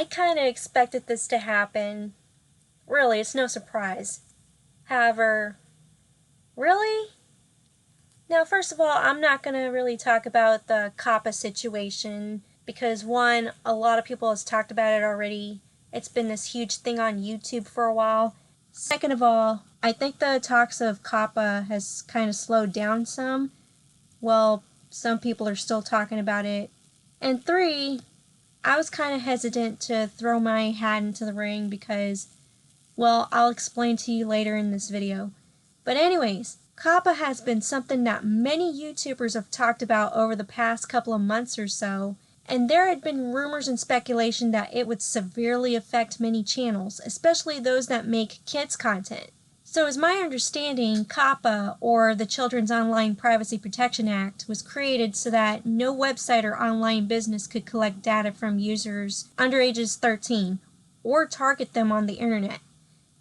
I kind of expected this to happen. Really, it's no surprise. However, really? Now, first of all, I'm not going to really talk about the COPPA situation because, one, a lot of people have talked about it already. It's been this huge thing on YouTube for a while. Second of all, I think the talks of COPPA has kind of slowed down some. Well, some people are still talking about it. And three, I was kind of hesitant to throw my hat into the ring because, well, I'll explain to you later in this video. But anyways, COPPA has been something that many YouTubers have talked about over the past couple of months or so, and there had been rumors and speculation that it would severely affect many channels, especially those that make kids content. So as my understanding, COPPA, or the Children's Online Privacy Protection Act, was created so that no website or online business could collect data from users under ages 13 or target them on the internet.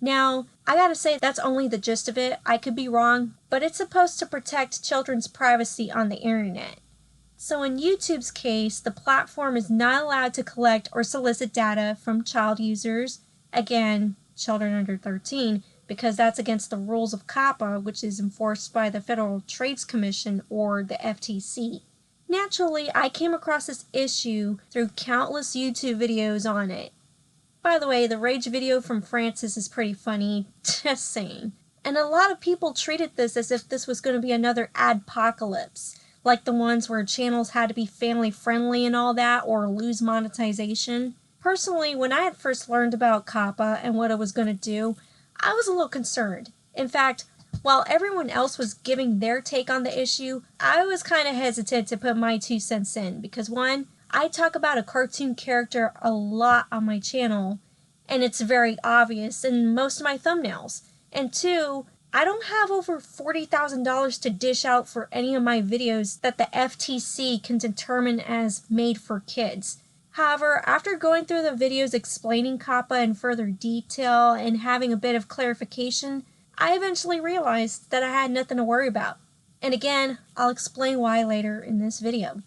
Now, I gotta say that's only the gist of it. I could be wrong, but it's supposed to protect children's privacy on the internet. So in YouTube's case, the platform is not allowed to collect or solicit data from child users, again, children under 13, because that's against the rules of COPPA, which is enforced by the Federal Trade Commission, or the FTC. Naturally, I came across this issue through countless YouTube videos on it. By the way, the rage video from Francis is pretty funny, just saying. And a lot of people treated this as if this was going to be another adpocalypse, like the ones where channels had to be family friendly and all that, or lose monetization. Personally, when I had first learned about COPPA and what it was going to do, I was a little concerned. In fact, while everyone else was giving their take on the issue, I was kind of hesitant to put my 2 cents in because, one, I talk about a cartoon character a lot on my channel, and it's very obvious in most of my thumbnails. And two, I don't have over $40,000 to dish out for any of my videos that the FTC can determine as made for kids. However, after going through the videos explaining COPPA in further detail and having a bit of clarification, I eventually realized that I had nothing to worry about. And again, I'll explain why later in this video.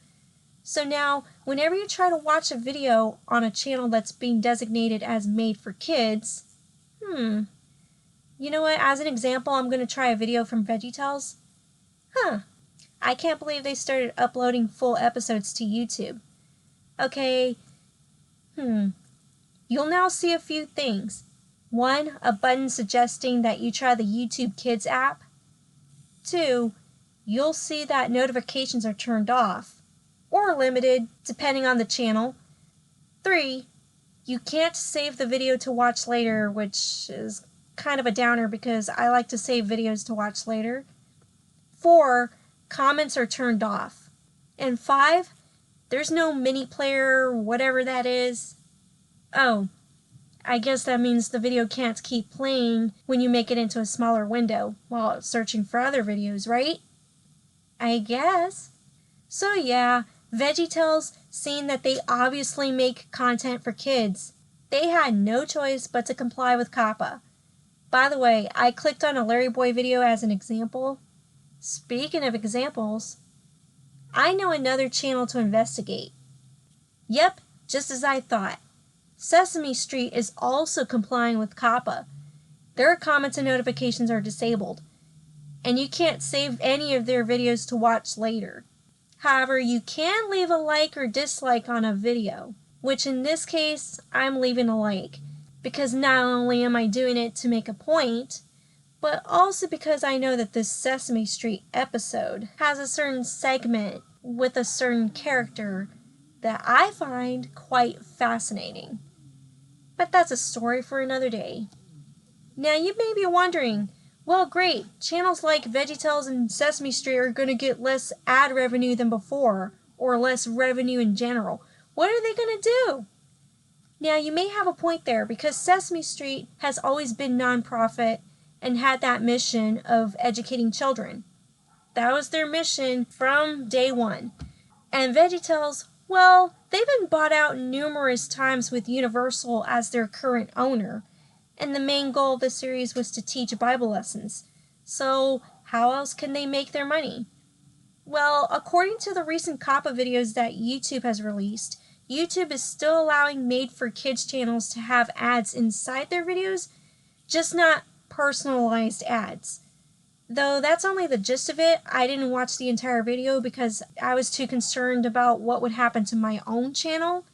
So now, whenever you try to watch a video on a channel that's being designated as made for kids, you know what, as an example, I'm going to try a video from VeggieTales. I can't believe they started uploading full episodes to YouTube. Okay, you'll now see a few things. One, a button suggesting that you try the YouTube Kids app. Two, you'll see that notifications are turned off, or limited, depending on the channel. Three, you can't save the video to watch later, which is kind of a downer because I like to save videos to watch later. 4, comments are turned off. And 5, there's no mini player, whatever that is. Oh, I guess that means the video can't keep playing when you make it into a smaller window while it's searching for other videos, right? I guess. So yeah, VeggieTales, seeing that they obviously make content for kids, they had no choice but to comply with COPPA. By the way, I clicked on a LarryBoy video as an example. Speaking of examples, I know another channel to investigate. Yep, just as I thought. Sesame Street is also complying with COPPA. Their comments and notifications are disabled, and you can't save any of their videos to watch later. However, you can leave a like or dislike on a video, which in this case, I'm leaving a like, because not only am I doing it to make a point, but also because I know that this Sesame Street episode has a certain segment with a certain character that I find quite fascinating. But that's a story for another day. Now you may be wondering, well great, channels like VeggieTales and Sesame Street are going to get less ad revenue than before, or less revenue in general. What are they going to do? Now you may have a point there, because Sesame Street has always been non-profit and had that mission of educating children. That was their mission from day one. And VeggieTales, well, they've been bought out numerous times with Universal as their current owner, and the main goal of the series was to teach Bible lessons. So how else can they make their money? Well, according to the recent COPPA videos that YouTube has released, YouTube is still allowing made-for-kids channels to have ads inside their videos, just not personalized ads. Though that's only the gist of it. I didn't watch the entire video because I was too concerned about what would happen to my own channel.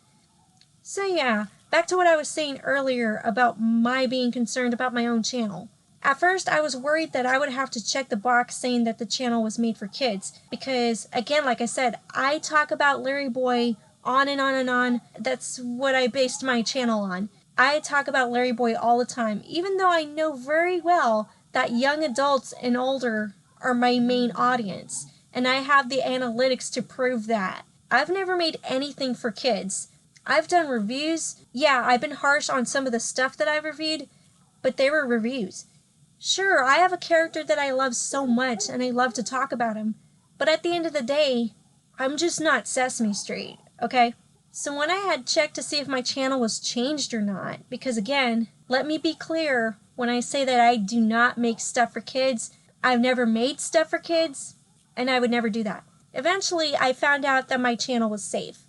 So yeah, back to what I was saying earlier about my being concerned about my own channel. At first, I was worried that I would have to check the box saying that the channel was made for kids because, again, like I said, I talk about LarryBoy on and on and on. That's what I based my channel on. I talk about LarryBoy all the time, even though I know very well that young adults and older are my main audience, and I have the analytics to prove that. I've never made anything for kids. I've done reviews. Yeah, I've been harsh on some of the stuff that I've reviewed, but they were reviews. Sure, I have a character that I love so much, and I love to talk about him, but at the end of the day, I'm just not Sesame Street, okay? So when I had checked to see if my channel was changed or not, because again, let me be clear, when I say that I do not make stuff for kids, I've never made stuff for kids, and I would never do that. Eventually, I found out that my channel was safe.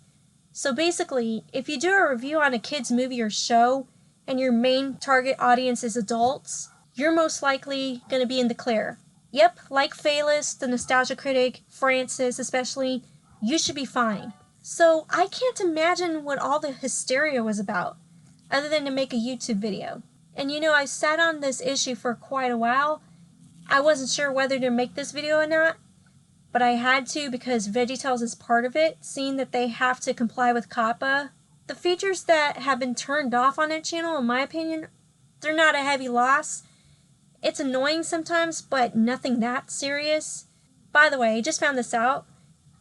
So basically, if you do a review on a kid's movie or show, and your main target audience is adults, you're most likely going to be in the clear. Yep, like Phalis, the Nostalgia Critic, Francis especially, you should be fine. So I can't imagine what all the hysteria was about, other than to make a YouTube video. And you know, I sat on this issue for quite a while. I wasn't sure whether to make this video or not, but I had to because VeggieTales is part of it, seeing that they have to comply with COPPA. The features that have been turned off on that channel, in my opinion, they're not a heavy loss. It's annoying sometimes, but nothing that serious. By the way, I just found this out.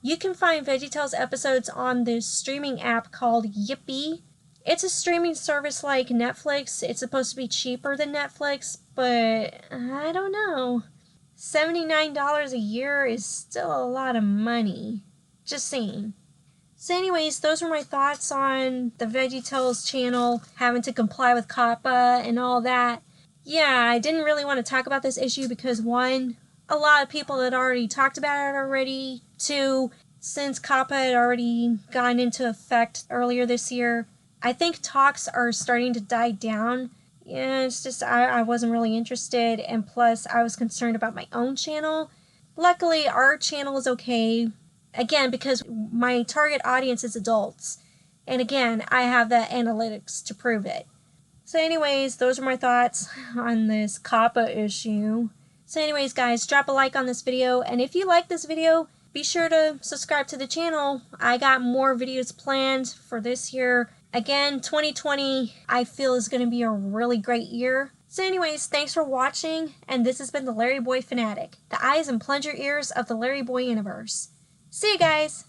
You can find VeggieTales episodes on this streaming app called Yippee. It's a streaming service like Netflix. It's supposed to be cheaper than Netflix, but I don't know. $79 a year is still a lot of money. Just saying. So anyways, those were my thoughts on the VeggieTales channel having to comply with COPPA and all that. Yeah, I didn't really want to talk about this issue because, one, a lot of people had already talked about it already. Two, since COPPA had already gone into effect earlier this year, I think talks are starting to die down. Yeah, it's just I wasn't really interested, and plus I was concerned about my own channel. Luckily, our channel is okay, again, because my target audience is adults. And again, I have the analytics to prove it. So anyways, those are my thoughts on this COPPA issue. So anyways, guys, drop a like on this video, and if you like this video, be sure to subscribe to the channel. I got more videos planned for this year. Again, 2020, I feel is going to be a really great year. So anyways, thanks for watching, and this has been the LarryBoy Fanatic, the eyes and plunger ears of the LarryBoy universe. See you guys!